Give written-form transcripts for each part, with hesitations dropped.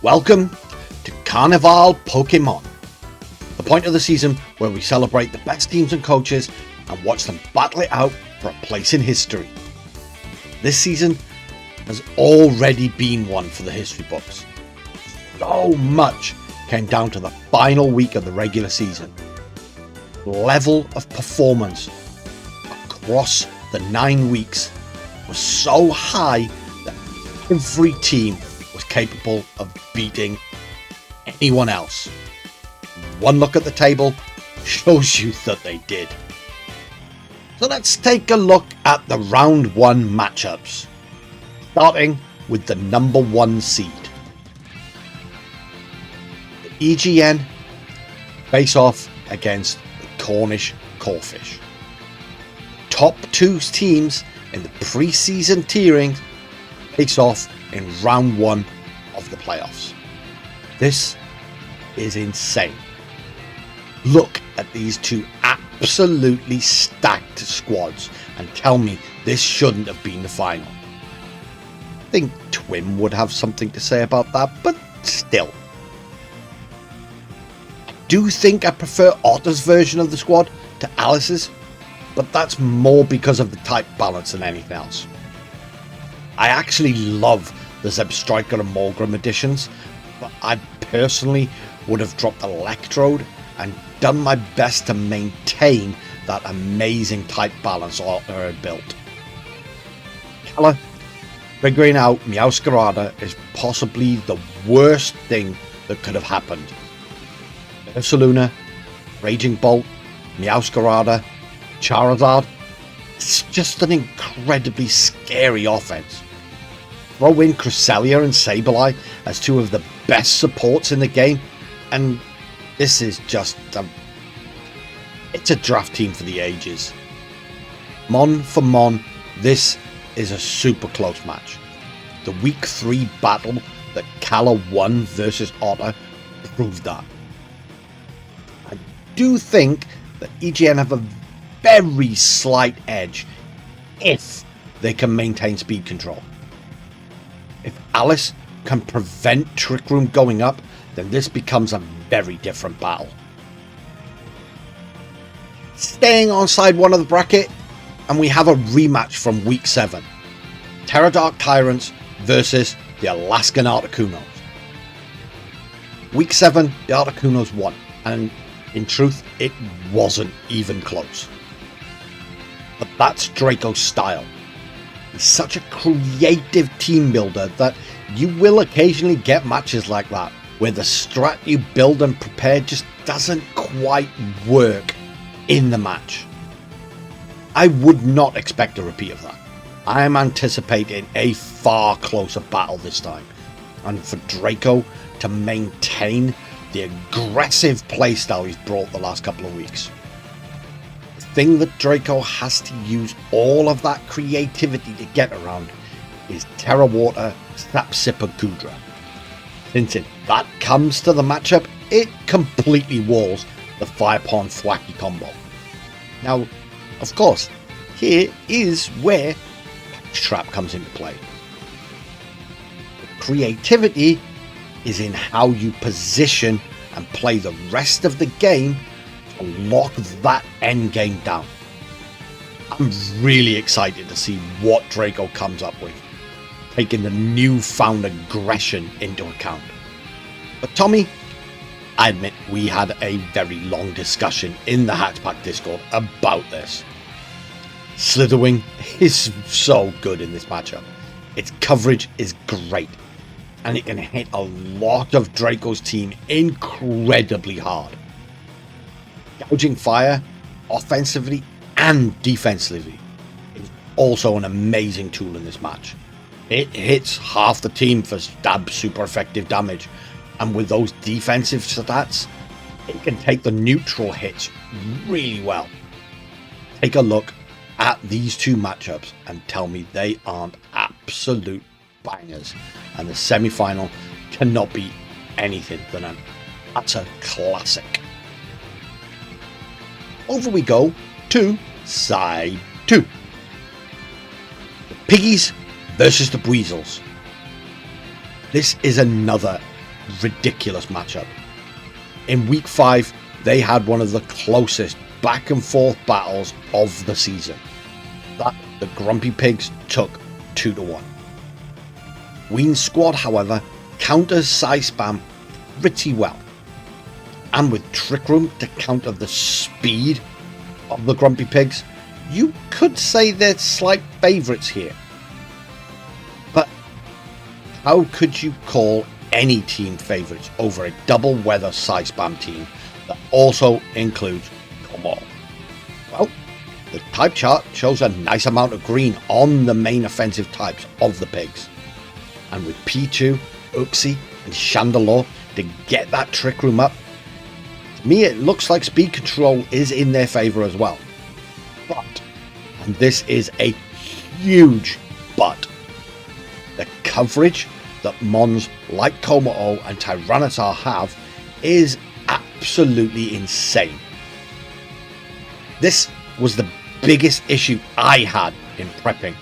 Welcome to Carnival Pokemon, the point of the season where we celebrate the best teams and coaches and watch them battle it out for a place in history. This season has already been one for the history books. So much came down to the final week of the regular season. The level of performance across the 9 weeks was so high that every team was capable of beating anyone else. One look at the table shows you that they did. So let's take a look at the round 1 matchups, starting with the number 1 seed. The EGN face off against the Cornish Corfish. Top 2 teams in the pre-season tiering face off in round 1 of the playoffs. This is insane. Look at these two absolutely stacked squads and tell me this shouldn't have been the final. I think Twim would have something to say about that, but still. I do think I prefer Otter's version of the squad to Alice's, but that's more because of the type balance than anything else. I actually love the Zebstrika and Morgrem additions, but I personally would have dropped Electrode and done my best to maintain that amazing type balance Otter had built. Kala figuring out Meowscarada is possibly the worst thing that could have happened. Ursaluna, Raging Bolt, Meowscarada, Charizard. It's just an incredibly scary offense. Throw in Cresselia and Sableye as 2 of the best supports in the game, and this is just it's a draft team for the ages. Mon for Mon, this is a super close match. The week 3 battle that Kala won versus Otter proved that. I do think that EGN have a very slight edge if they can maintain speed control. If Alice can prevent Trick Room going up, then this becomes a very different battle. Staying on side 1 of the bracket, and we have a rematch from week 7. Terradark Tyrants versus the Alaskan Articunos. Week 7, the Articunos won, and in truth, it wasn't even close. But that's Draco's style. He's such a creative team builder that you will occasionally get matches like that, where the strat you build and prepare just doesn't quite work in the match. I would not expect a repeat of that. I am anticipating a far closer battle this time, and for Draco to maintain the aggressive playstyle he's brought the last couple of weeks. The thing that Draco has to use all of that creativity to get around is Terra Water, Sap Sipper, Goodra. Since if that comes to the matchup, it completely walls the Fire Pond Thwacky combo. Now, of course, here is where Trap comes into play. The creativity is in how you position and play the rest of the game to lock that end game down. I'm really excited to see what Draco comes up with, taking the newfound aggression into account. But Tommy, I admit we had a very long discussion in the Hatchpack Discord about this. Slitherwing is so good in this matchup. Its coverage is great, and it can hit a lot of Draco's team incredibly hard. Gouging Fire, offensively and defensively, is also an amazing tool in this match. It hits half the team for stab super effective damage, and with those defensive stats, it can take the neutral hits really well. Take a look at these 2 matchups and tell me they aren't absolute bangers, and the semi-final cannot be anything than an utter classic. Over we go to side 2. The Piggies versus the Breezels. This is another ridiculous matchup. In week 5, they had one of the closest back and forth battles of the season. That the Grumpy Pigs took 2-1. Ween's squad, however, counters side spam pretty well. And with Trick Room to counter the speed of the Grumpy Pigs, you could say they're slight favourites here. But how could you call any team favourites over a double weather side spam team that also includes Como? Well, the type chart shows a nice amount of green on the main offensive types of the Pigs. And with P2, Uxie and Chandelure to get that Trick Room up, to me it looks like speed control is in their favour as well. But, and this is a huge but, the coverage that Mons like Komao and Tyranitar have is absolutely insane. This was the biggest issue I had in prepping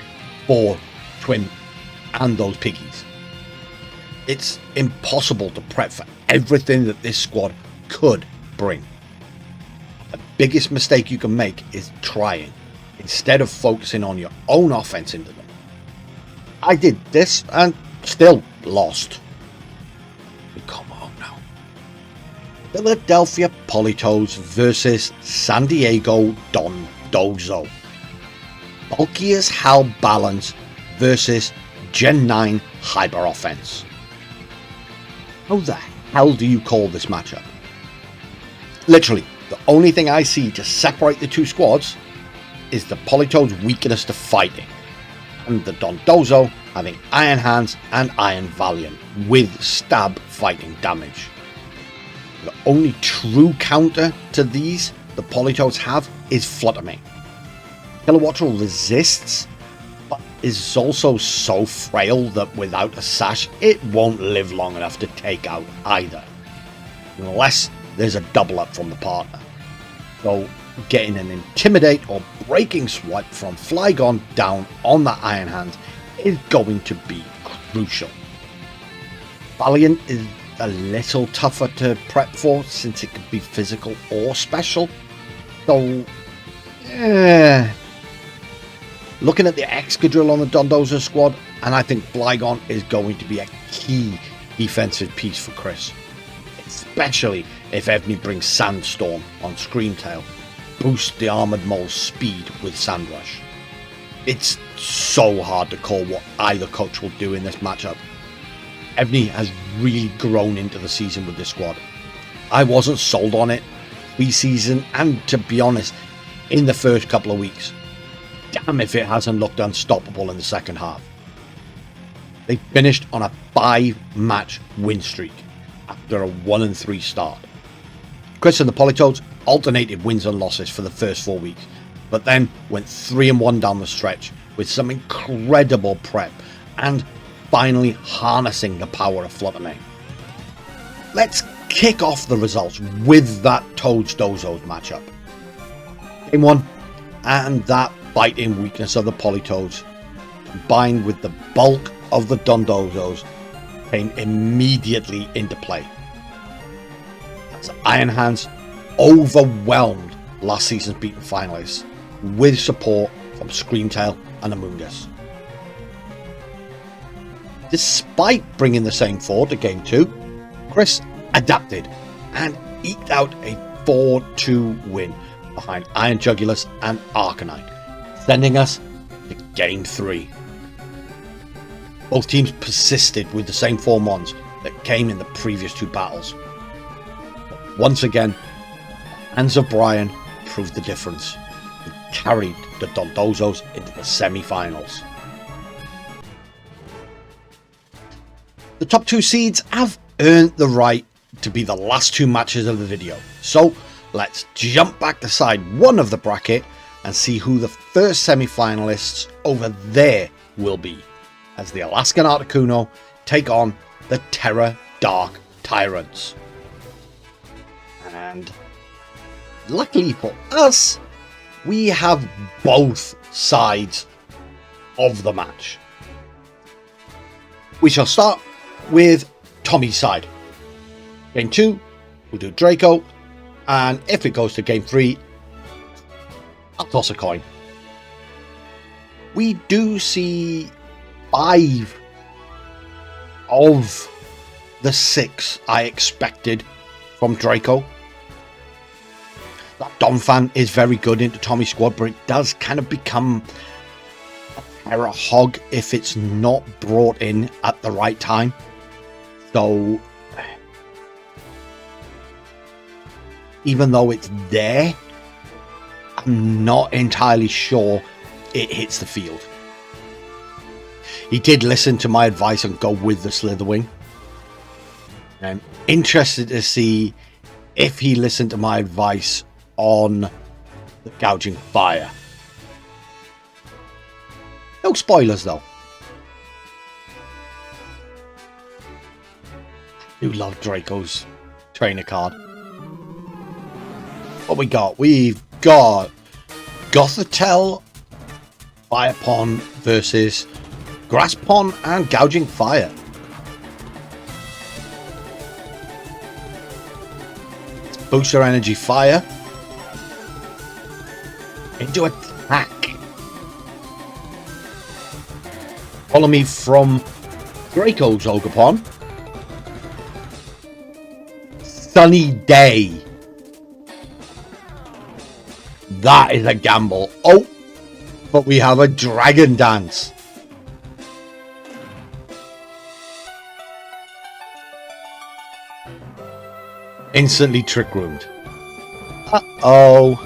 for Twin and those piggies. It's impossible to prep for everything that this squad could bring. The biggest mistake you can make is trying, instead of focusing on your own offense into them. I did this and still lost. Come on now. Philadelphia Politoes versus San Diego Don Dozo. Bulky as Hell Balance versus Gen 9 Hyper Offense. How the hell do you call this matchup? Literally, the only thing I see to separate the two squads is the Politoes' weakness to fighting, and the Don Dozo having Iron Hands and Iron Valiant with stab fighting damage. The only true counter to these the Politoes have is Fluttermane. Kilowattrel resists, but is also so frail that without a sash it won't live long enough to take out either, unless there's a double up from the partner. So getting an Intimidate or Breaking Swipe from Flygon down on the Iron Hands is going to be crucial. Valiant is a little tougher to prep for since it could be physical or special. So, looking at the Excadrill on the Dondozo squad, and I think Flygon is going to be a key defensive piece for Chris. Especially if Evney brings Sandstorm on Screamtail, boost the Armored Mole's speed with Sandrush. It's so hard to call what either coach will do in this matchup. Evney has really grown into the season with this squad. I wasn't sold on it pre-season, and to be honest, in the first couple of weeks. Damn if it hasn't looked unstoppable in the second half. They finished on a 5-match win streak after a 1-3 start. Chris and the Politoes alternated wins and losses for the first 4 weeks, but then went 3-1 down the stretch with some incredible prep and finally harnessing the power of Fluttermane. Let's kick off the results with that Toads Dozos matchup. Game 1, and that biting weakness of the Politoes, combined with the bulk of the Dondozos, came immediately into play. As Iron Hands overwhelmed last season's beaten finalists with support from Screamtail and Amoonguss. Despite bringing the same 4 to Game 2, Chris adapted and eked out a 4-2 win behind Iron Jugulus and Arcanine, sending us to Game 3. Both teams persisted with the same 4 mons that came in the previous 2 battles. But once again, hands of Brian proved the difference and carried the Dondozos into the semi-finals. The top 2 seeds have earned the right to be the last 2 matches of the video, so let's jump back to side 1 of the bracket and see who the first semi-finalists over there will be, as the Alaskan Articuno take on the Terra Dark Tyrants. And luckily for us, we have both sides of the match. We shall start with Tommy's side, Game 2, we'll do Draco. And if it goes to Game 3, I'll toss a coin. We do see 5 of the 6 I expected from Draco. That Donphan is very good into Tommy's squad, but it does kind of become a terror hog if it's not brought in at the right time. So even though it's there, I'm not entirely sure it hits the field. He did listen to my advice and go with the Slitherwing. I'm interested to see if he listened to my advice on the Gouging Fire. No spoilers though. I do love Draco's trainer card. What we got? We've got Gothitelle, Fire Pond versus Grass Pond and Gouging Fire. Booster Energy Fire into attack. Follow me from Draco's Ogerpon. Sunny Day. That is a gamble. Oh, but we have a Dragon Dance. Instantly Trick Roomed. Uh-oh.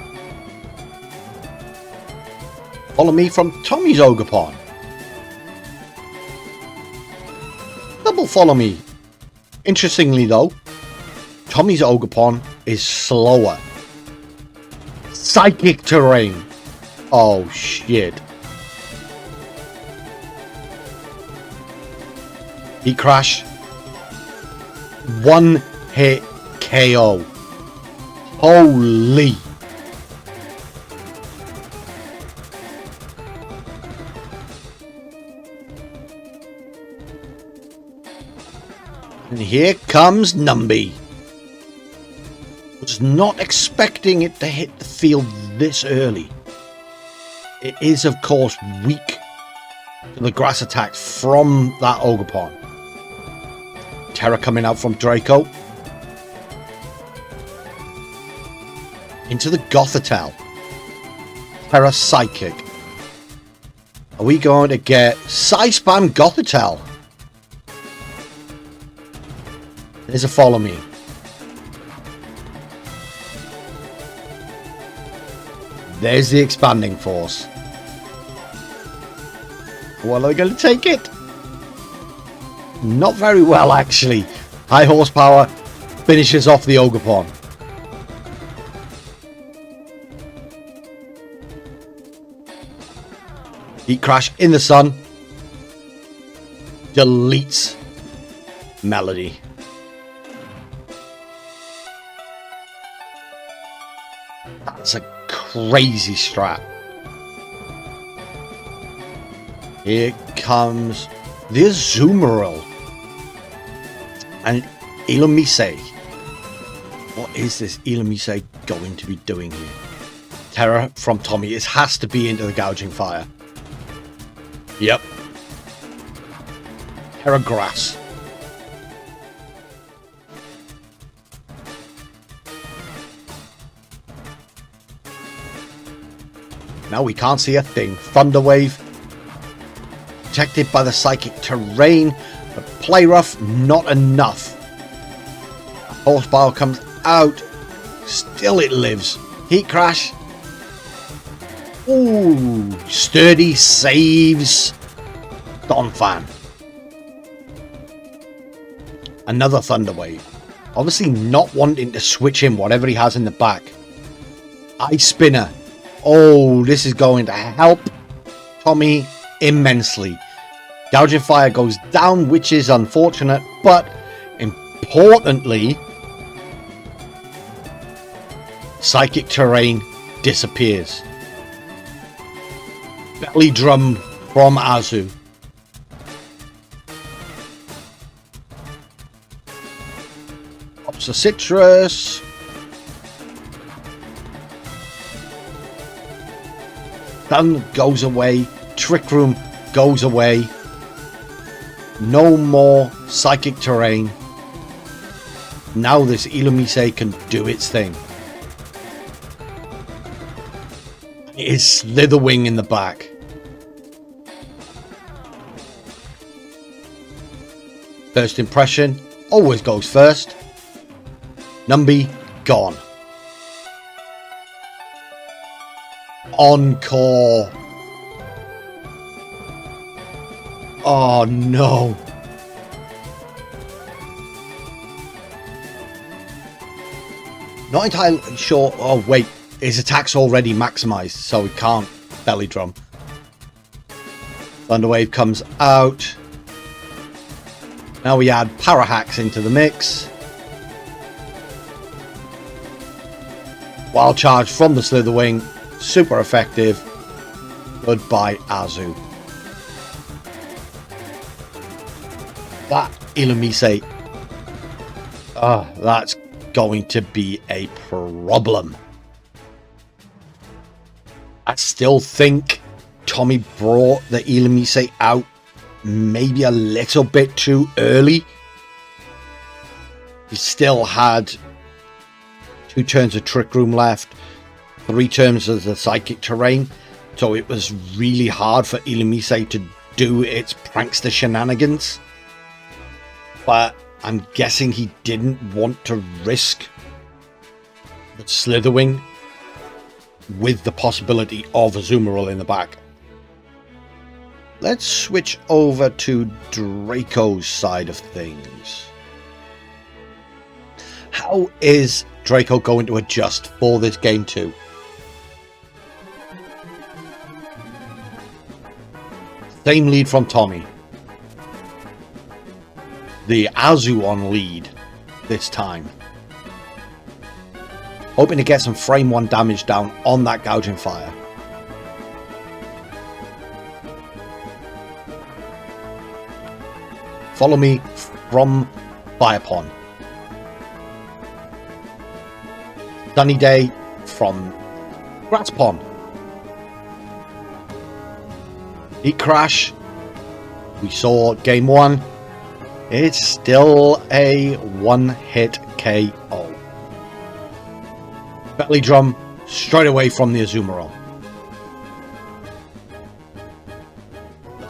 Follow me from Tommy's Ogerpon. Double follow me. Interestingly though, Tommy's Ogerpon is slower. Psychic Terrain. Oh shit. Heat Crash. 1 hit KO. Holy. And here comes Numby. Was not expecting it to hit the field this early. It is of course weak to the grass attack from that Ogerpon. Terra coming out from Draco. Into the Gothitelle. Terra Psychic. Are we going to get Size Spam Gothitelle? There's a follow me. There's the Expanding Force. Well, are we going to take it? Not very well, actually. High horsepower finishes off the Ogerpon. Heat Crash in the sun. Deletes Melody. That's a crazy strat. Here comes the Azumarill and Elimination. What is this Elimination going to be doing here? Terra from Tommy. It has to be into the Gouging Fire. Yep. Terra Grass. Now we can't see a thing. Thunder Wave. Protected by the Psychic Terrain. But Play Rough, not enough. Horsepower comes out. Still it lives. Heat Crash. Ooh. Sturdy saves. Donphan. Another Thunder Wave. Obviously not wanting to switch in whatever he has in the back. Ice Spinner. Oh, this is going to help Tommy immensely. Gouging Fire goes down, which is unfortunate, but importantly, Psychic Terrain disappears. Belly Drum from Azu. Pops the citrus. Stun goes away. Trick Room goes away. No more psychic terrain. Now this Elimination can do its thing. It is Slitherwing in the back. First impression always goes first. Numby gone. Encore. Oh no. Not entirely sure. Oh wait, his attack's already maximized, so he can't belly drum. Thunderwave comes out. Now we add Parahacks into the mix. Wild Charge from the Slitherwing. Super effective. Goodbye, Azu. That Elimination. That's going to be a problem. I still think Tommy brought the Elimination out maybe a little bit too early. He still had 2 turns of Trick Room left, 3 turns of the Psychic Terrain, so it was really hard for Elimination to do its prankster shenanigans. But I'm guessing he didn't want to risk the Slitherwing with the possibility of Azumarill in the back. Let's switch over to Draco's side of things. How is Draco going to adjust for this game 2? Same lead from Tommy. The Azu on lead this time. Hoping to get some frame 1 damage down on that Gouging Fire. Follow me from Fire Pond. Sunny Day from Grass Pond. Heat Crash. We saw game 1. It's still a 1-hit KO. Belly Drum straight away from the Azumarill.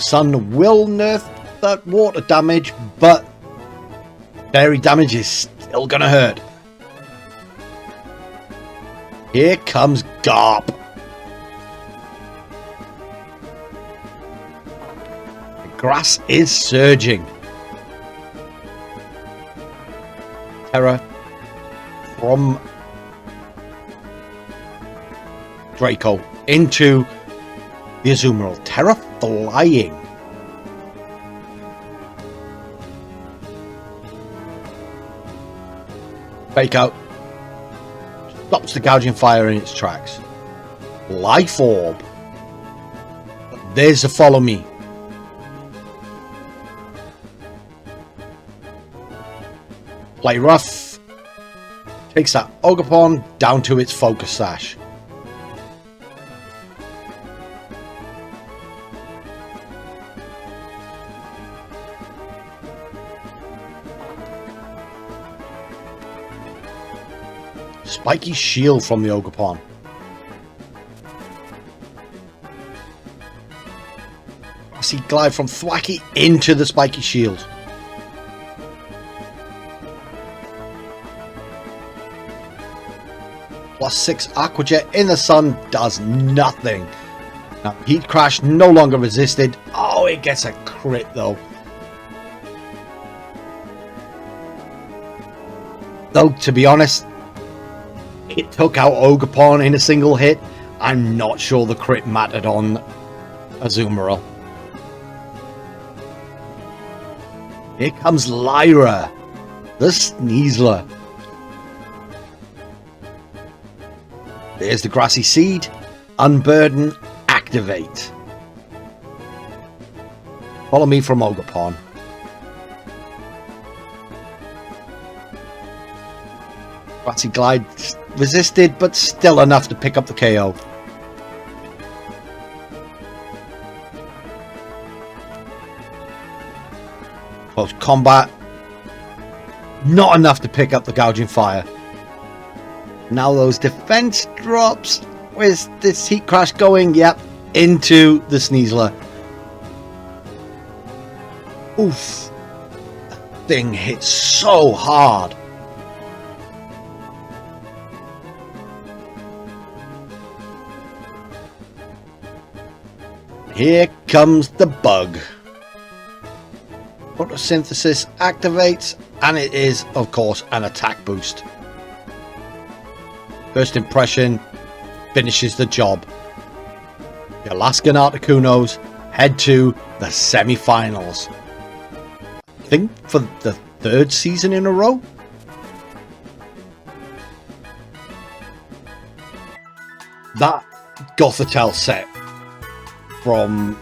Sun will nerf that water damage, but fairy damage is still gonna hurt. Here comes Garp. The grass is surging. Terror from Draco into the Azumarill. Terror flying. Fake out. Stops the Gouging Fire in its tracks. Life Orb. There's the Follow Me. Play rough. Takes that Ogerpon down to its Focus Sash. Spiky Shield from the Ogerpon. I see Glide from Thwacky into the Spiky Shield. +6 Aqua Jet in the sun does nothing. Now Heat Crash no longer resisted. Oh, it gets a crit though. Though, to be honest, it took out Ogerpon in a single hit. I'm not sure the crit mattered on Azumarill. Here comes Lyra, the Sneasler. There's the Grassy Seed. Unburden, activate. Follow me from Ogerpon. Ratty Glide resisted, but still enough to pick up the KO. Close combat. Not enough to pick up the Gouging Fire. Now those defense drops. Where's this Heat Crash going? Yep, into the Sneasler. Oof. That thing hits so hard. Here comes the bug. Photosynthesis activates, and it is, of course, an attack boost. First impression finishes the job. The Alaskan Articunos head to the semi-finals. I think for the 3rd season in a row. That Gothitelle set from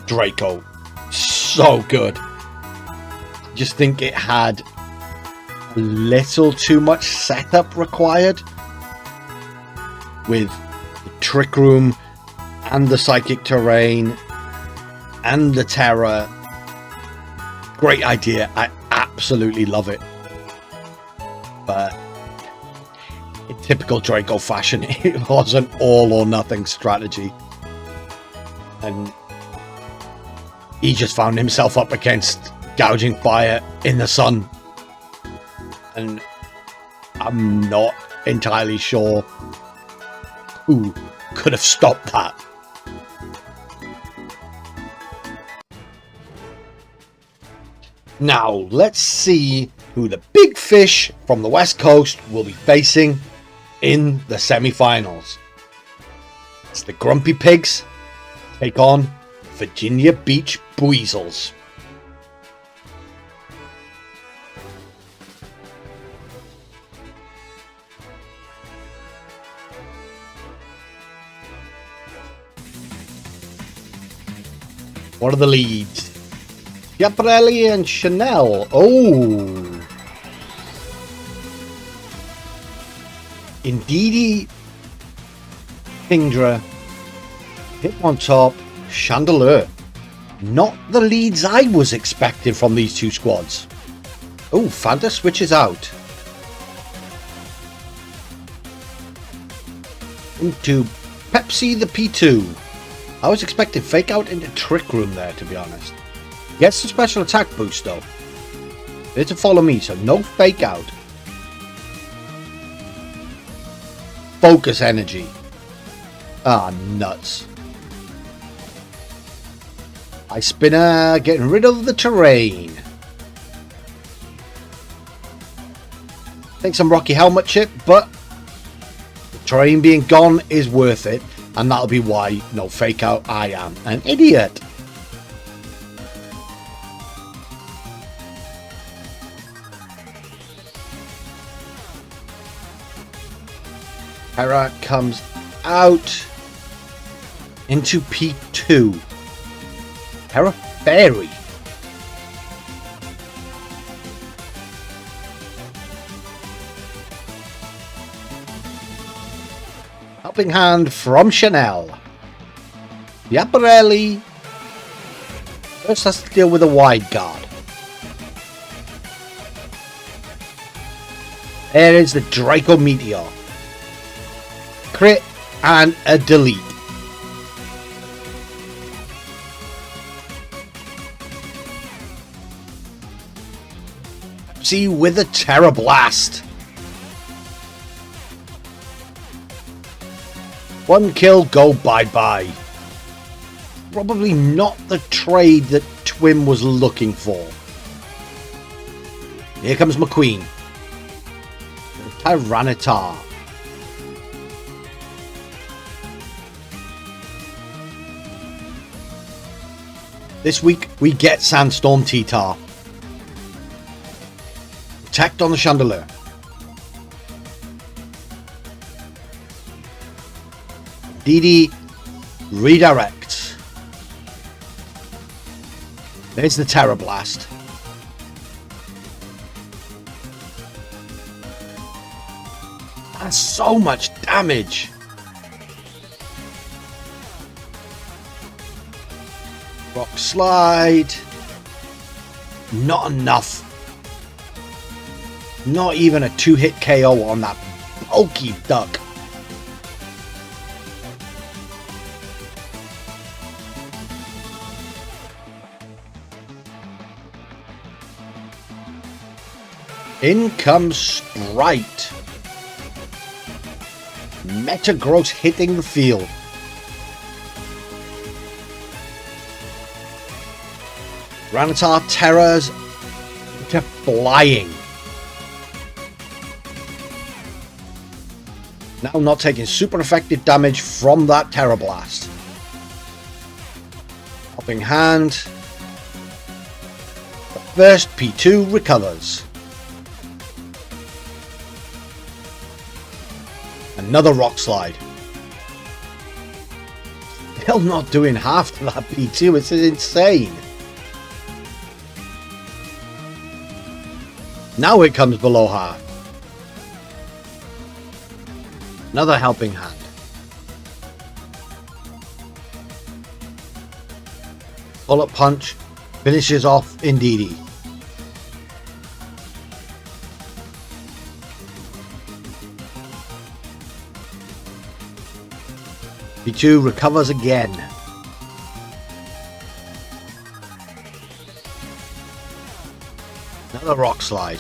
Draco, so good. I just think it had a little too much setup required with the Trick Room and the Psychic Terrain and the Terror. Great idea. I absolutely love it. But in typical Draco fashion, it was an all or nothing strategy. And he just found himself up against Gouging Fire in the sun. And I'm not entirely sure who could have stopped that. Now, let's see who the big fish from the West Coast will be facing in the semi-finals. It's the Grumpy Pigs take on Virginia Beach Buizels. What are the leads? Schiaparelli and Chanel. Oh. Indeedy, Kingdra, Hitmontop, Chandelure. Not the leads I was expecting from these two squads. Oh, Fanta switches out. Into Pepsi the P2. I was expecting Fake Out into Trick Room there, to be honest. Gets the special attack boost though. There to follow me, so no Fake Out. Focus Energy. Ah, nuts. Ice Spinner getting rid of the terrain. Take some Rocky Helmet chip, but the terrain being gone is worth it, and that'll be why no Fake Out. I am an idiot. Hera comes out into P2. Hera Fairy. Helping hand from Chanel. Schiaparelli first has to deal with a wide guard. There is the Draco Meteor. Crit and a delete. See with a Terror Blast. One kill, go bye-bye. Probably not the trade that Twim was looking for. Here comes McQueen. Tyranitar. This week, we get Sandstorm T-Tar. Protect on the Chandelier. DD redirects. There's the Terror Blast. That's so much damage. Rock slide. Not enough. Not even a 2-hit KO on that bulky duck. In comes Sprite. Metagross hitting the field. Rattata terrors to flying. Now not taking super effective damage from that Terror Blast. Helping Hand. The first P2 recovers. Another Rock Slide. Still not doing half to that P2. It's insane. Now it comes below half. Another Helping Hand. Bullet Punch finishes off Indeedee. P2 recovers again. Another Rock Slide.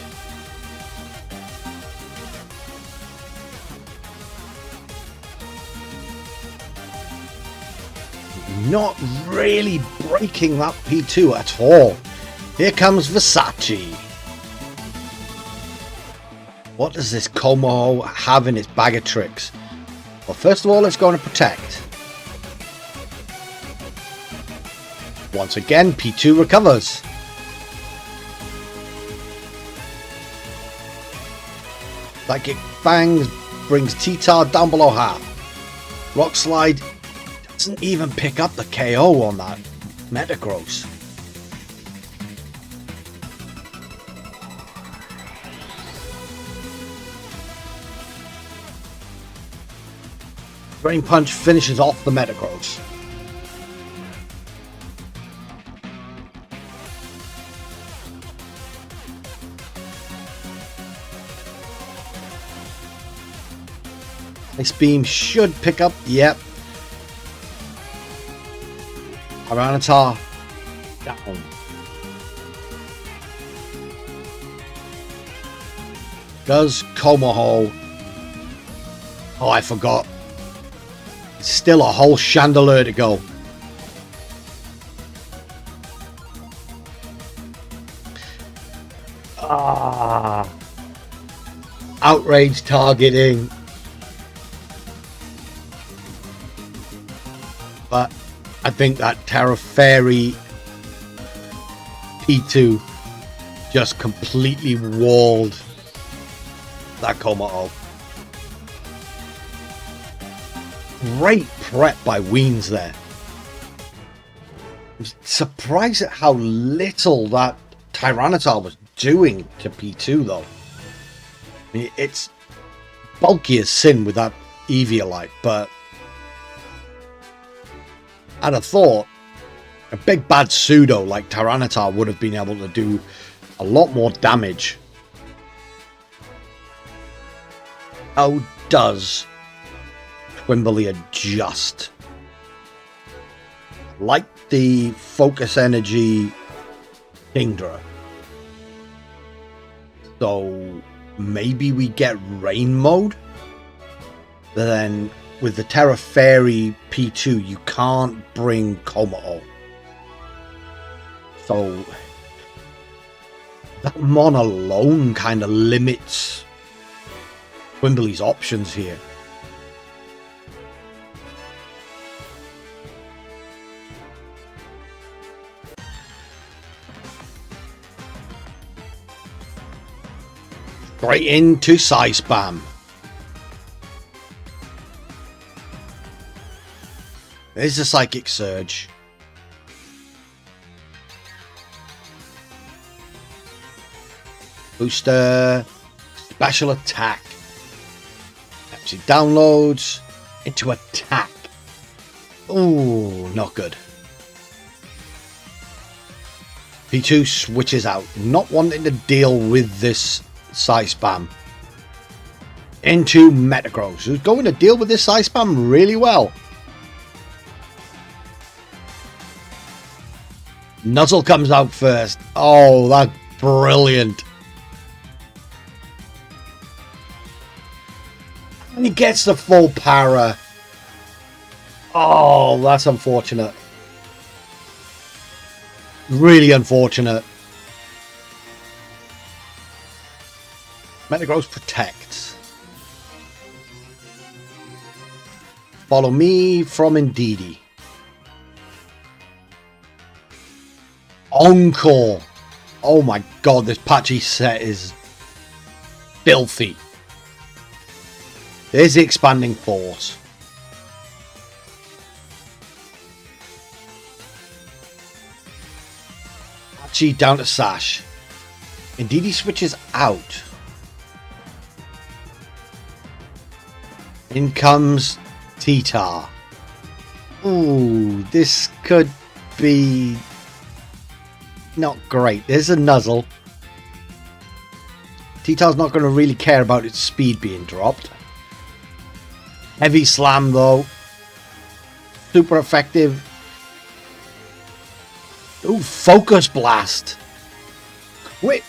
Not really breaking that P2 at all. Here comes Versace. What does this Como have in its bag of tricks? Well, first of all, it's going to protect. Once again, P2 recovers. Psychic Fangs brings T-Tar down below half. Rock Slide doesn't even pick up the KO on that Metagross. Drain Punch finishes off the Metagross. Ice Beam should pick up. Yep. Tyranitar down. Does Komoho. Oh, I forgot. Still a whole Chandelure to go. Outrage targeting. But I think that Terra Fairy P2 just completely walled that Komodo. Great prep by Weens there. I'm surprised at how little that Tyranitar was doing to P2 though. I mean, it's bulky as sin with that Eviolite, but I'd have thought a big bad pseudo like Tyranitar would have been able to do a lot more damage. How does Quimberly adjust? Like the Focus Energy Kingdra. So maybe we get Rain Mode? Then with the Terra Fairy P2, you can't bring Komodo. So that Mon alone kind of limits Quimberly's options here. Straight into Psy Spam. There's a Psychic Surge. Booster. Special attack. Epilepsy downloads into attack. Ooh, not good. P2 switches out, not wanting to deal with this Psy Spam. Into Metagross, who's going to deal with this Psy Spam really well. Nuzzle comes out first. Oh, that's brilliant. And he gets the full para. Oh, that's unfortunate. Really unfortunate. Metagross protects. Follow me from Indeedee. Encore. Oh my god, this patchy set is filthy. There's the expanding force. Patchy down to Sash. Indeedee switches out. In comes T-Tar. Ooh, this could be not great. There's a Nuzzle. T-Tar's not going to really care about its speed being dropped. Heavy Slam though. Super effective. Ooh, Focus Blast. Quick.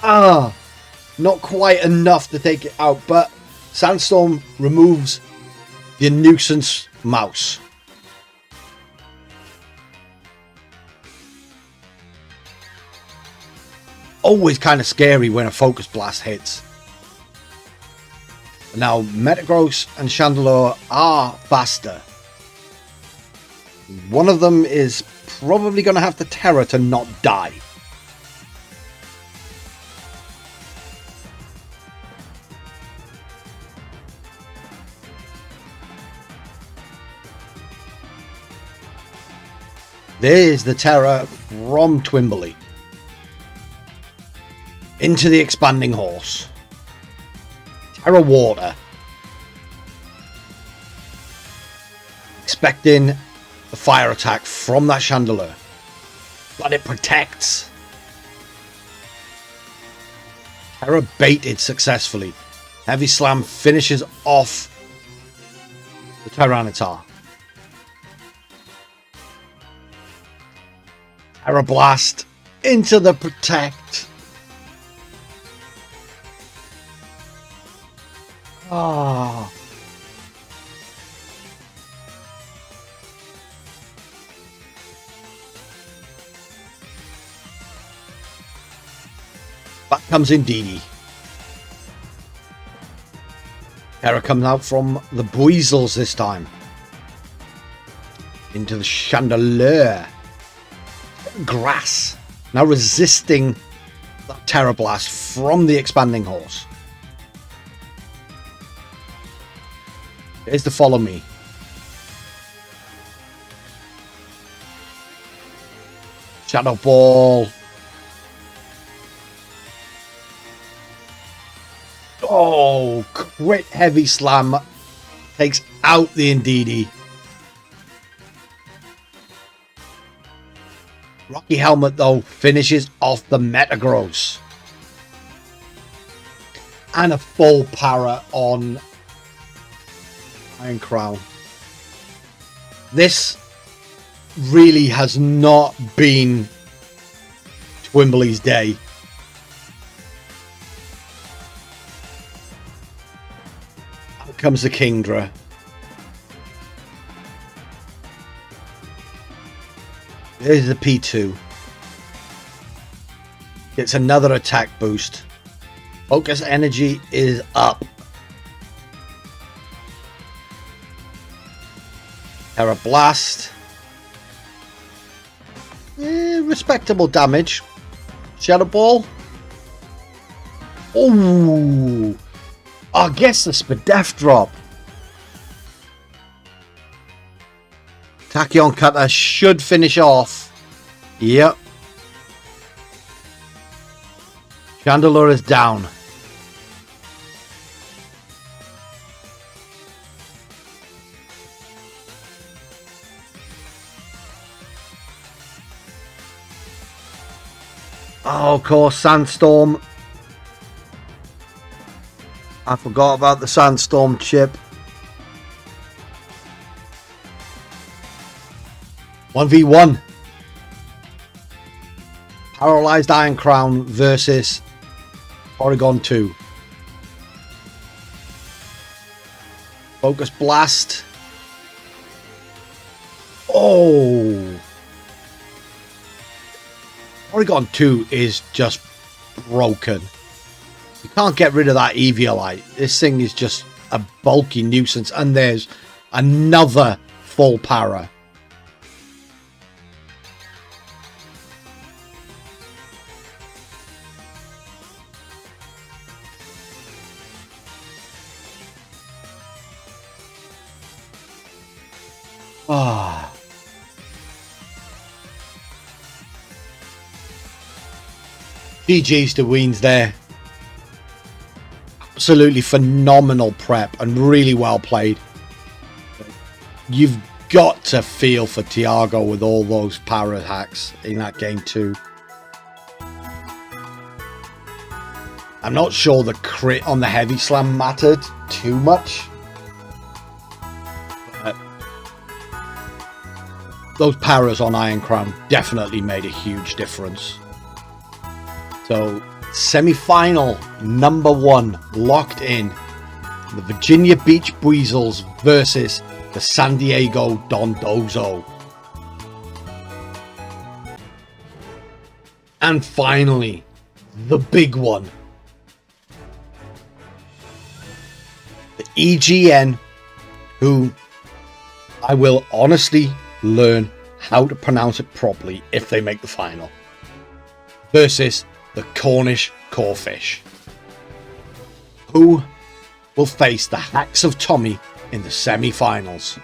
Not quite enough to take it out, but Sandstorm removes the nuisance mouse. Always kind of scary when a Focus Blast hits. Now, Metagross and Chandelure are faster. One of them is probably going to have to Terror to not die. There's the Terror from Twimbley. Into the expanding horse. Terror Water. Expecting the fire attack from that Chandelure. But it protects. Terror baited successfully. Heavy Slam finishes off the Tyranitar. Terror Blast into the protect. Ah. Back comes Indeedee. Terror comes out from the Buizels this time. Into the Chandelure. Grass. Now resisting that Terror Blast from the expanding horse. There's the Follow Me. Shadow Ball. Oh, crit Heavy Slam takes out the Indeedee. Rocky Helmet, though, finishes off the Metagross. And a full para on Iron Crown. This really has not been Twimbley's day. Out comes the Kingdra. There's the P2. Gets another attack boost. Focus energy is up. Terror Blast. Respectable damage. Shadow Ball. Oh, I guess the Spadef drop. Tachyon Cutter should finish off. Yep. Chandelure is down. of course, Sandstorm. I forgot about the Sandstorm chip. 1v1. Paralyzed Iron Crown versus Oregon 2. Focus Blast. Oh! Oregon 2 is just broken. You can't get rid of that Eviolite. This thing is just a bulky nuisance. And there's another full para. Ah. GG's to Weens there. Absolutely phenomenal prep and really well played. You've got to feel for Tiago with all those para hacks in that game too. I'm not sure the crit on the heavy slam mattered too much. But those paras on Iron Crown definitely made a huge difference. So, semi-final number 1 locked in. The Virginia Beach Weasels versus the San Diego Dondozo. And finally, the big one. The EGN, who I will honestly learn how to pronounce it properly if they make the final, versus the Cornish Corefish, who will face the Hacks of Tommy in the semi-finals.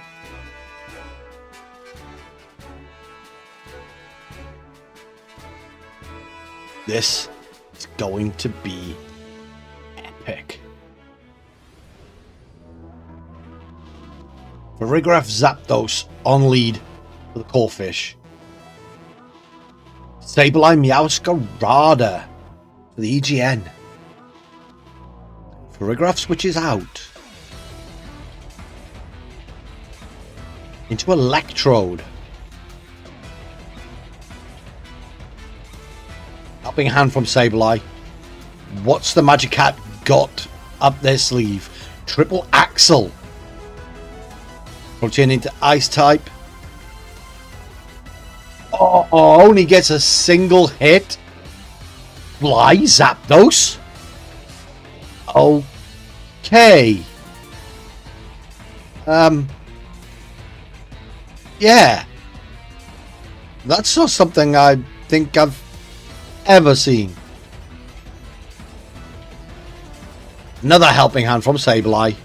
This is going to be epic. Verigraph Zapdos on lead for the Corefish. Sableye Meowscarada for the EGN. Verigraph switches out into Electrode. Helping hand from Sableye. What's the Magikarp got up their sleeve? Triple Axle. Rotating into Ice type. Oh, only gets a single hit. Fly Zapdos. Okay. Yeah. That's not something I think I've ever seen. Another helping hand from Sableye.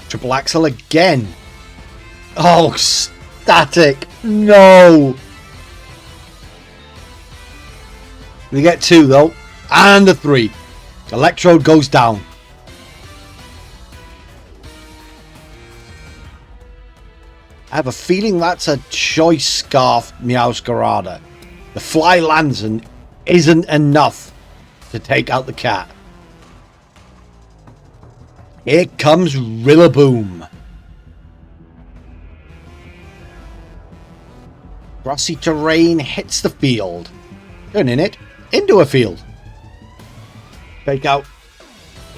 Triple Axle again. Oh, static. No. We get 2 though. And a 3. Electrode goes down. I have a feeling that's a Choice Scarf Meowscarada. The fly lands and isn't enough to take out the cat. Here comes Rillaboom. Grassy terrain hits the field, turning it into a field. Fake out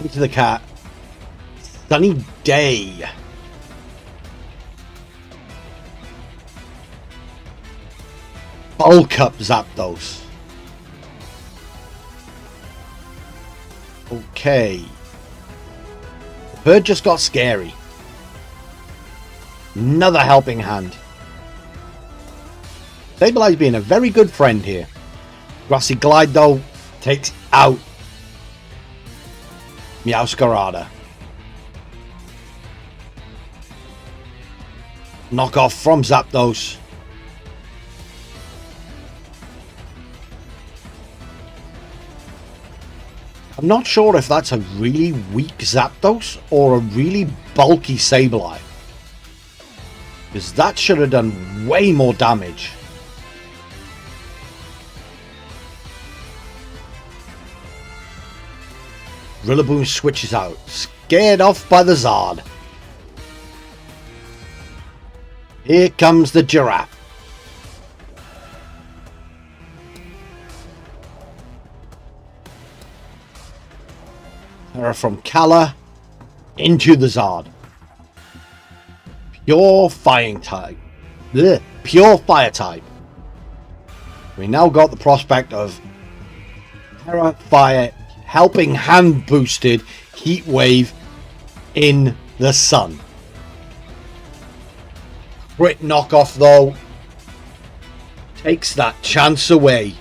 into the cat. Sunny day. Bulk up Zapdos. Okay. The bird just got scary. Another helping hand. Sableye's being a very good friend here. Grassy Glide though takes out Meowscarada. Knockoff from Zapdos. I'm not sure if that's a really weak Zapdos or a really bulky Sableye, because that should have done way more damage. Rillaboom switches out, scared off by the Zard. Here comes the Giraffe. Terra from Kala into the Zard. Pure fire type. Blech, pure fire type. We now got the prospect of Terra Fire Helping Hand boosted Heat Wave in the sun. Crit knockoff though takes that chance away.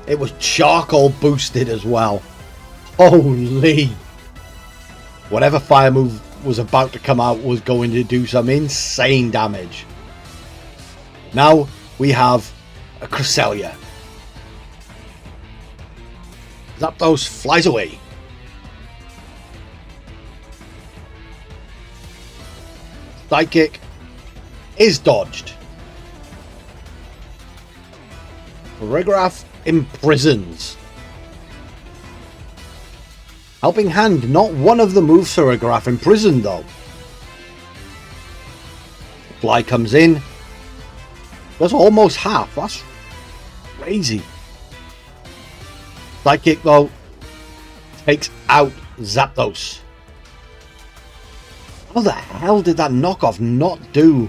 It was charcoal boosted as well. Holy. Whatever fire move was about to come out was going to do some insane damage. Now we have a Cresselia. Zapdos flies away. Psychic is dodged. Farigiraf imprisons. Helping Hand, not one of the moves Farigiraf imprisoned though. Fly comes in. That's almost half. That's crazy. Psychic though takes out Zapdos. How the hell did that knockoff not do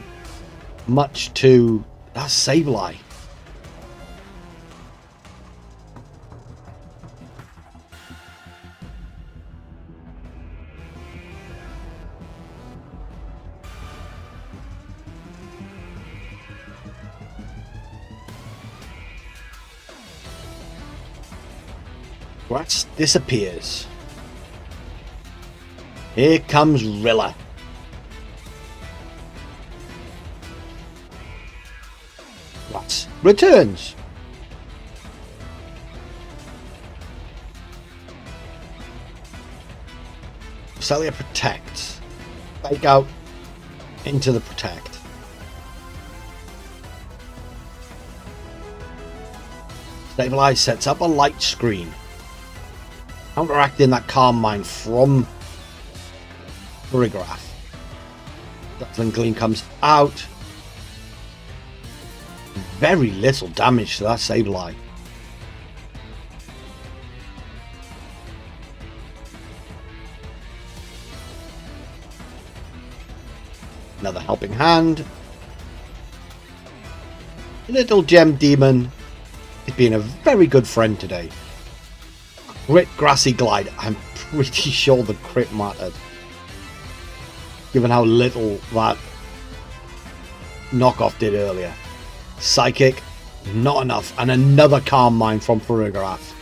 much to that Sableye? Grass disappears. Here comes Rilla. Grass returns. Cresselia protects. Fake out into the protect. Stabilize sets up a light screen, counteracting that Calm Mind from Farigiraf. Duckling Gleam comes out. Very little damage to that Sableye. Another Helping Hand. Little Gem Demon is being a very good friend today. Crit Grassy Glide. I'm pretty sure the crit mattered, given how little that knockoff did earlier. Psychic, not enough. And another Calm Mind from Farigiraf.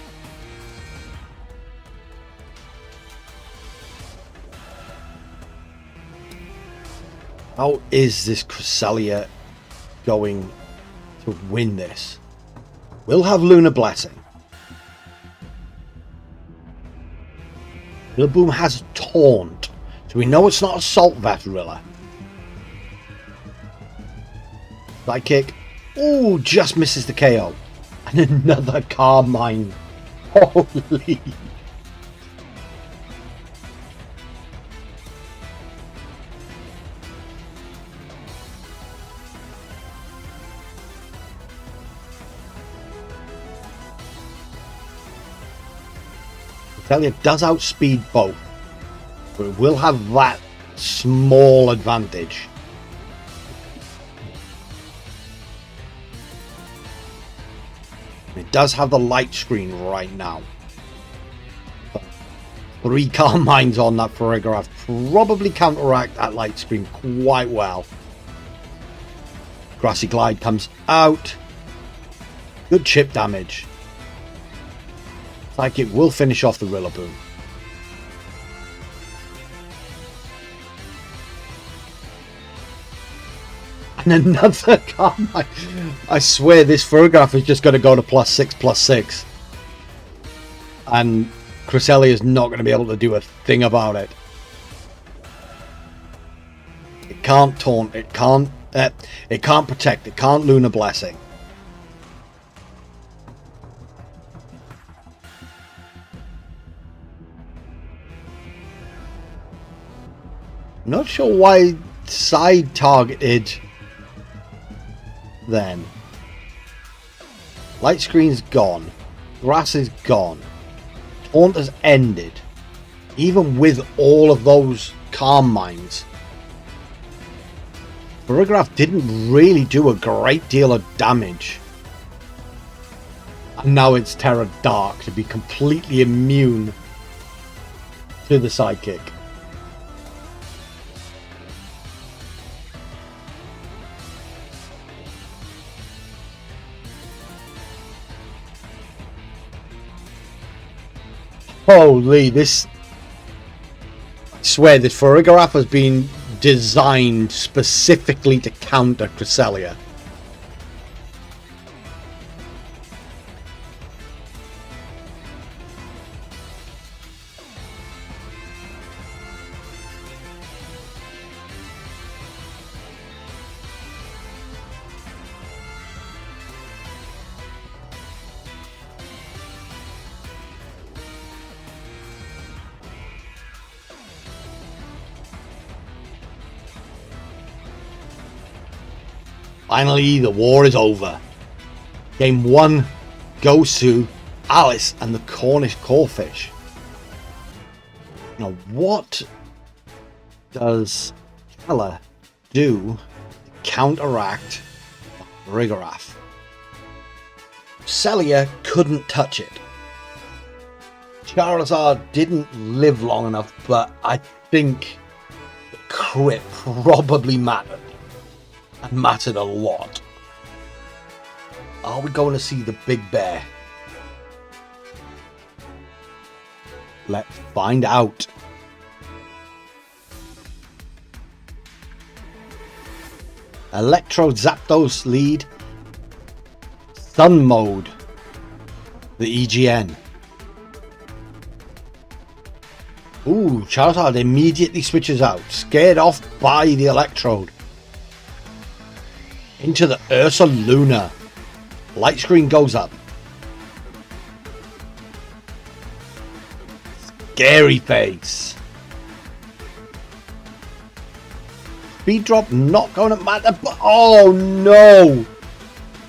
How is this Cresselia going to win this? We'll have Lunar Blessing. Rillaboom has Taunt, so we know it's not Assault Vest Rilla. Psychic, oh, just misses the KO. And another Calm Mind. Holy. Cresselia does outspeed both, but it will have that small advantage. It does have the light screen right now. But 3 Calm Minds on that Farigiraf probably counteract that light screen quite well. Grassy Glide comes out. Good chip damage. Psychic will finish off the Rillaboom. And another Calm Mind. I swear this Farigiraf is just going to go to +6/+6. And Cresselia is not going to be able to do a thing about it. It can't taunt, it can't protect, it can't Lunar Blessing. Not sure why side targeted then. Light screen's gone. Grass is gone. Taunt has ended. Even with all of those calm mines. Choreograph didn't really do a great deal of damage. And now it's Terra Dark to be completely immune to the sidekick. Holy, this... I swear this Choreograph has been designed specifically to counter Cresselia. Finally, the war is over. Game 1 goes to Alice and the Cornish Corefish. Now, what does Keller do to counteract Choreograph? Celia couldn't touch it. Charizard didn't live long enough, but I think the crit probably mattered. And mattered a lot. Are we going to see the big bear? Let's find out. Electro Zapdos lead. Sun mode. The EGN. Ooh, Charizard immediately switches out. Scared off by the Electrode. Into the Ursaluna. Light screen goes up. Scary face. Speed drop not going to matter, but oh no!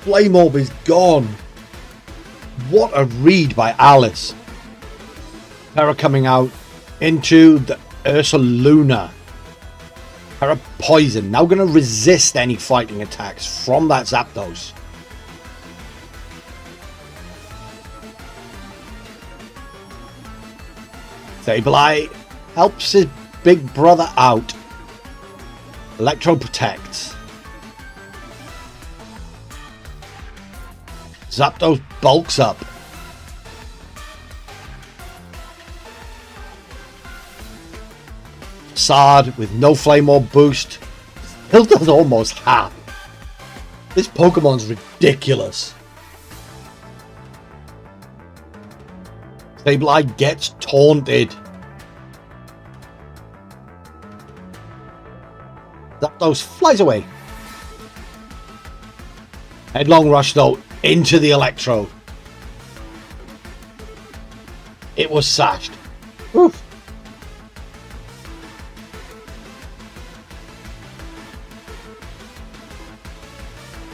Flame Orb is gone. What a read by Alice. Terra coming out into the Ursaluna. Terra Poison. Now going to resist any fighting attacks from that Zapdos. Sableye helps his big brother out. Electro protects. Zapdos bulks up. Sard with no Flame Orb boost still does almost half. This Pokemon's ridiculous. Sableye gets taunted. Zapdos flies away. Headlong rush though into the Electro. It was sashed. Oof.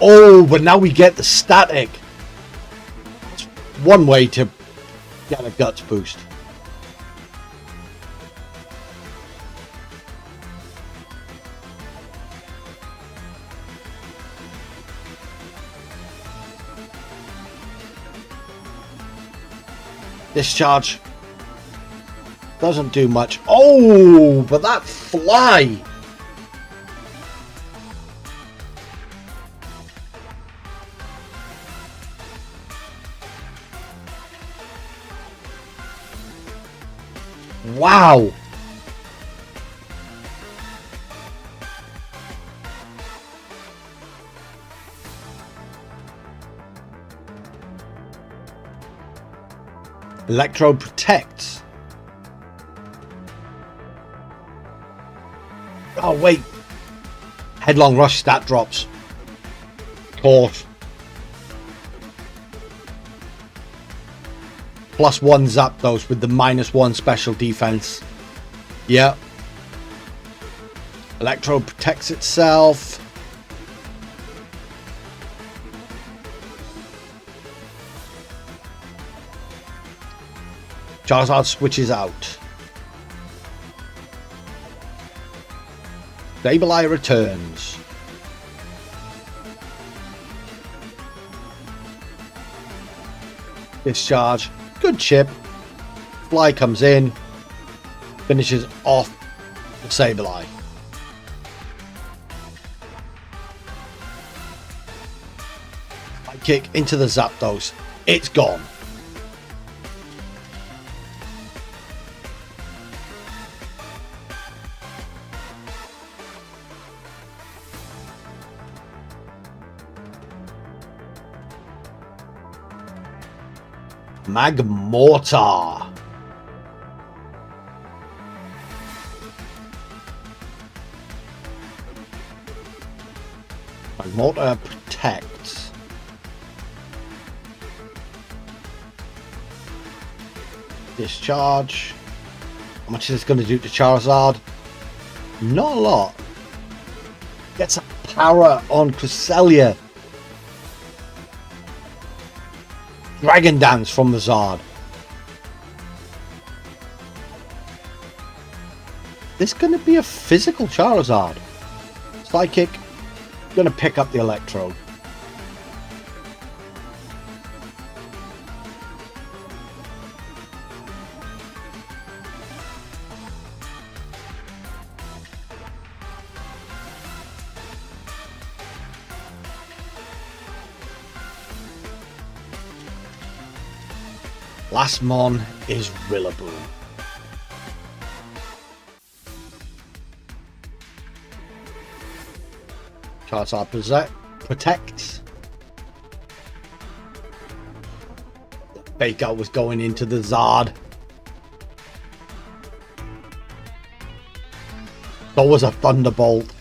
Oh, but now we get the static. That's one way to get a guts boost. Discharge doesn't do much. Oh, but that fly. Wow. Electrode protects. Oh wait. Headlong rush stat drops. Caught. +1 Zapdos with the -1 special defense. Yeah. Electro protects itself. Charizard switches out. Sableye returns. Discharge. Good chip. Fly comes in. Finishes off the Sableye. Kick into the Zapdos. It's gone. Magmortar. Magmortar protects. Discharge. How much is this going to do to Charizard? Not a lot. Gets a power on Cresselia. Dragon Dance from the Zard. This going to be a physical Charizard. Psychic. Going to pick up the Electro. Last mon is Rillaboom. Charizard protects. The fake out was going into the Zard. So was a Thunderbolt.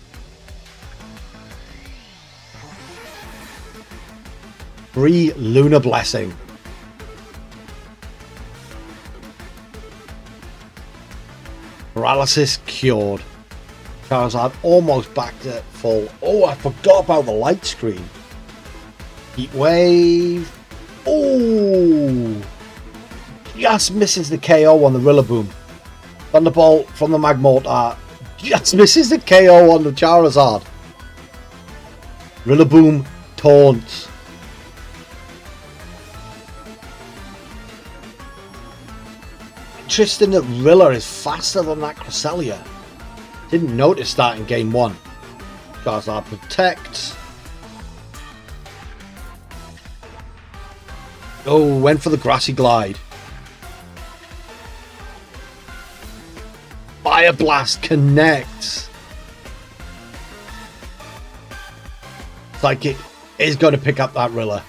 Free Lunar Blessing. Paralysis cured. Charizard almost back to full. Oh, I forgot about the light screen. Heat Wave. Oh, just misses the KO on the Rillaboom. Thunderbolt from the Magmortar. Just misses the KO on the Charizard. Rillaboom taunts. Interesting that Rilla is faster than that Cresselia. Didn't notice that in game 1. Charizard protects. Oh, went for the Grassy Glide. Fire Blast connects. Psychic is going to pick up that Rilla.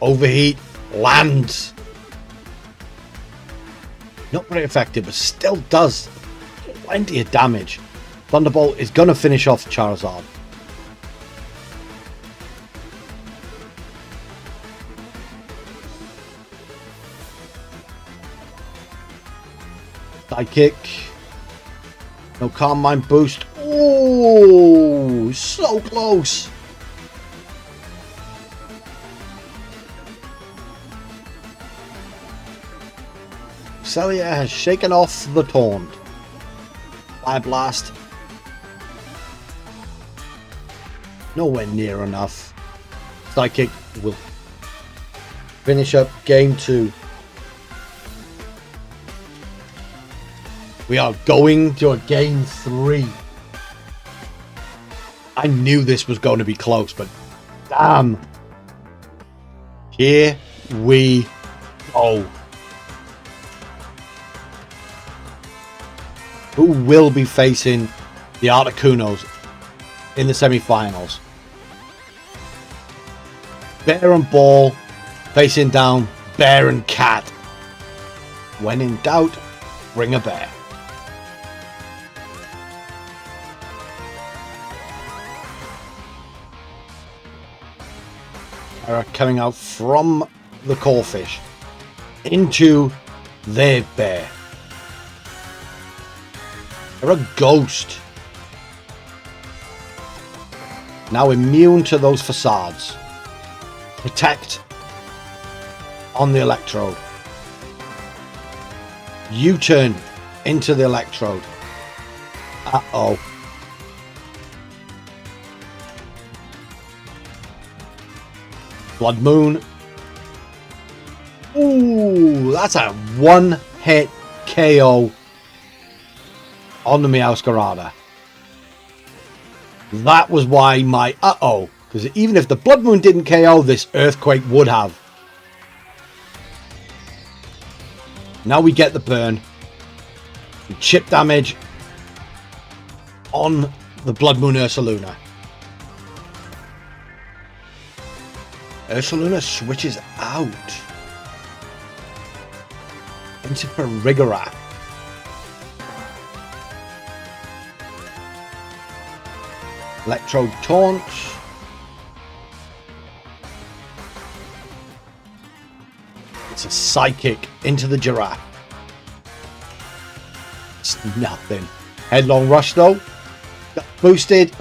Overheat lands. Not very effective, but still does plenty of damage. Thunderbolt is going to finish off Charizard. Sidekick. No Calm Mind boost. Oh, so close. Cresselia has shaken off the taunt. Fire Blast. Nowhere near enough. Psychic will finish up game 2. We are going to a game 3. I knew this was going to be close, but damn. Here we go. Who will be facing the Articunos in the semi-finals? Bear and Ball facing down Bear and Cat. When in doubt, bring a bear. are coming out from the core fish into their bear. They're a ghost. Now immune to those facades. Protect on the electrode. U-turn into the electrode. Uh-oh. Blood Moon. Ooh, that's a one-hit KO on the Meowscarada. That was why my uh-oh. Because even if the Blood Moon didn't KO, this Earthquake would have. Now we get the burn. Chip damage on the Blood Moon Ursaluna. Ursaluna switches out into Perigara. Electrode Taunt. It's a Psychic into the Giraffe. It's nothing. Headlong Rush though. Got boosted.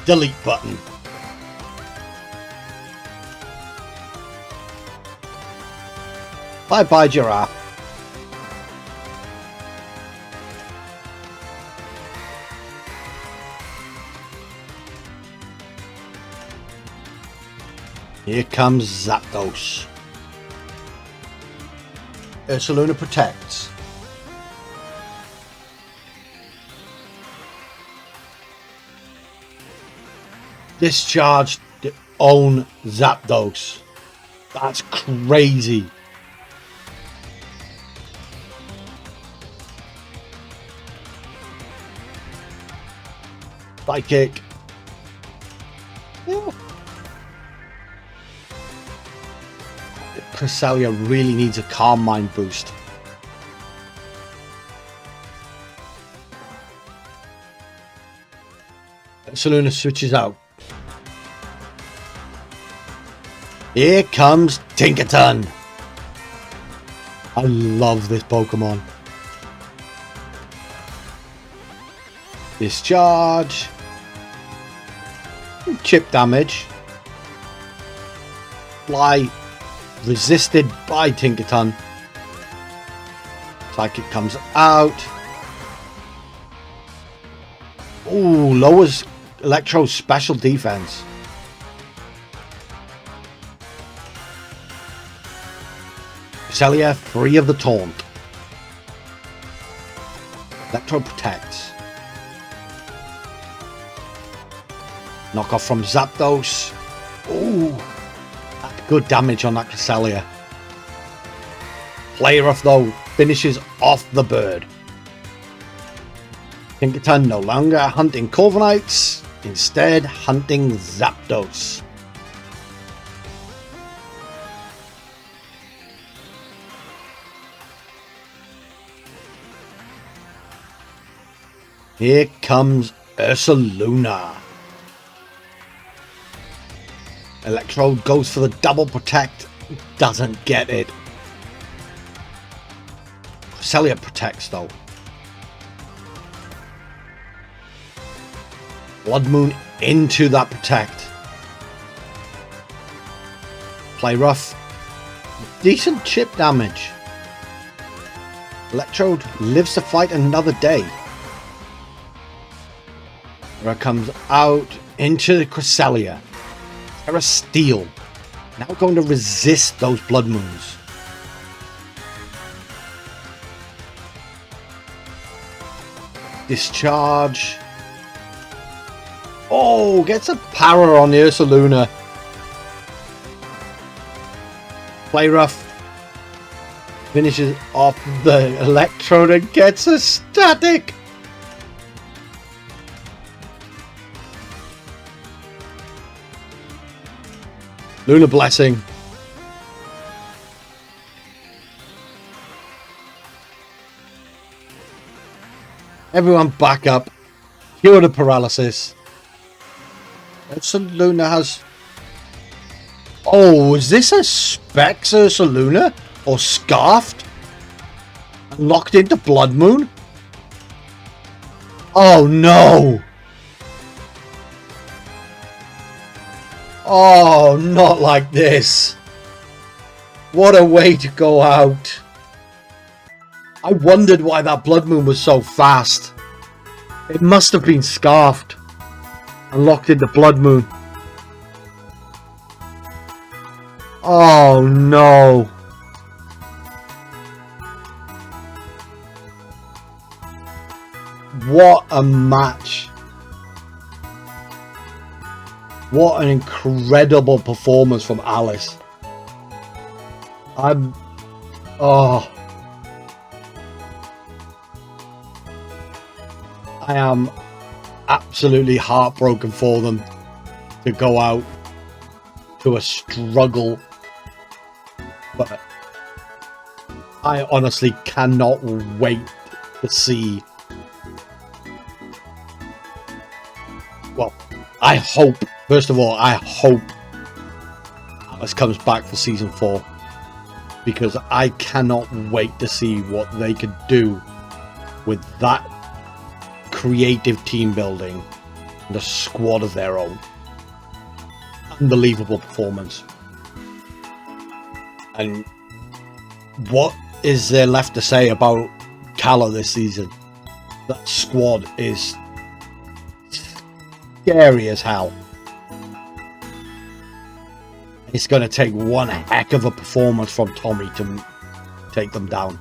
Delete button. Bye bye Giraffe. Here comes Zapdos. Ursaluna protects. Discharged to own Zapdos. That's crazy. Psychic. Yeah. Cresselia really needs a Calm Mind boost. Ursaluna switches out. Here comes Tinkaton. I love this Pokemon. Discharge. Chip damage. Fly. Resisted by Tinkaton. Psychic comes out. Ooh, lowers Electro's special defense. Cresselia free of the taunt. Electro protects. Knock off from Zapdos. Ooh. Good damage on that Cresselia. Player off though finishes off the bird. Tinkaton no longer hunting Corviknights, instead hunting Zapdos. Here comes Ursaluna. Electrode goes for the double protect, doesn't get it. Cresselia protects though. Blood Moon into that protect. Play rough. Decent chip damage. Electrode lives to fight another day. Terra comes out into the Cresselia. Terra Steel. Now going to resist those Blood Moons. Discharge. Oh, gets a power on the Ursaluna. Play rough. Finishes off the Electrode and gets a static. Lunar Blessing. Everyone back up. Cure the paralysis. Ursaluna has Oh, is this a Specs Ursaluna? Or Scarfed? Locked into Blood Moon? Oh no! Oh, not like this. What a way to go out. I wondered why that Blood Moon was so fast. It must have been Scarfed and locked into Blood Moon. Oh no. What a match. What an incredible performance from Alice. I am absolutely heartbroken for them to go out to a struggle. But I honestly cannot wait to see. Well, I hope, first of all, I hope Alice comes back for season 4, because I cannot wait to see what they could do with that creative team building and a squad of their own. Unbelievable performance. And what is there left to say about Calla this season? That squad is scary as hell. It's going to take one heck of a performance from Tommy to take them down.